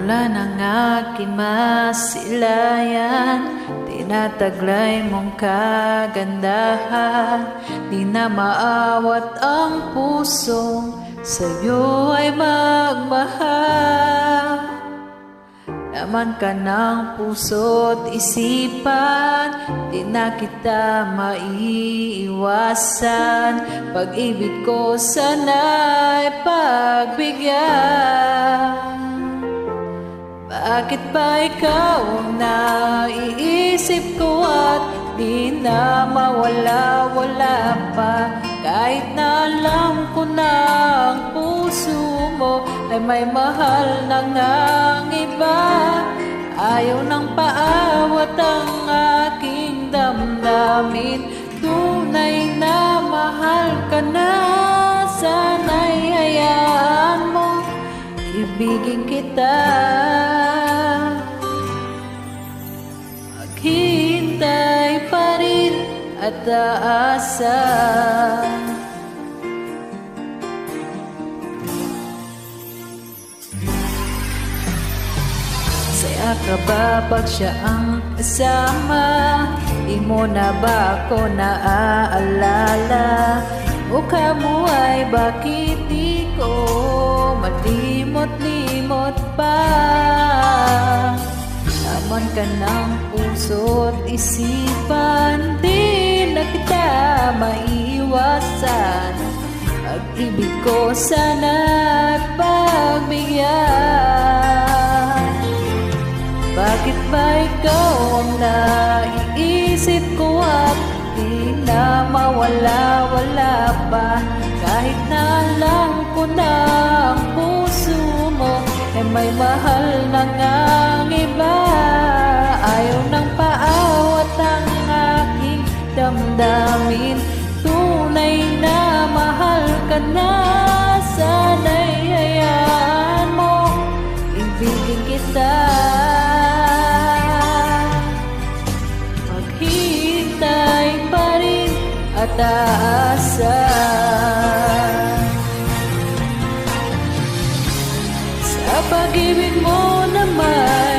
Mula ng aking masilayan, tinataglay mong kagandahan. Di na maawat ang pusong sa'yo ay magmahal. Laman ka ng puso't isipan, di na kita maiiwasan. Pag-ibig ko sana'y pagbigyan. Bakit ba ikaw ang naiisip ko at di na mawala-wala pa? Kahit na alam ko na ang puso mo ay may mahal na ngang iba. Ayaw nang paawat ang aking damdamin. Tunay na mahal ka na, sana'y hayaan mo ibigin kita. Maghintay pa rin at aasa. Saya ka ba pag siya ang kasama? Di mo na ba ako naaalala? Mukha mo ay bakit di ko malimot-limot pa? Laman ka ng puso't isipan, di na kita maiiwasan. Pag-ibig ko sana'y pagbigyan. Bakit ba ikaw ang naiisip ko at di na mawala-wala pa? Kahit na alam ko na ang puso mo ay may mahal na ngang iba. Ayaw nang paawat ang aking damdamin. Tunay na mahal ka na, sana'y hayaan mo ibigin kita. Maghintay pa rin at aasa. Sa pag-ibig mo naman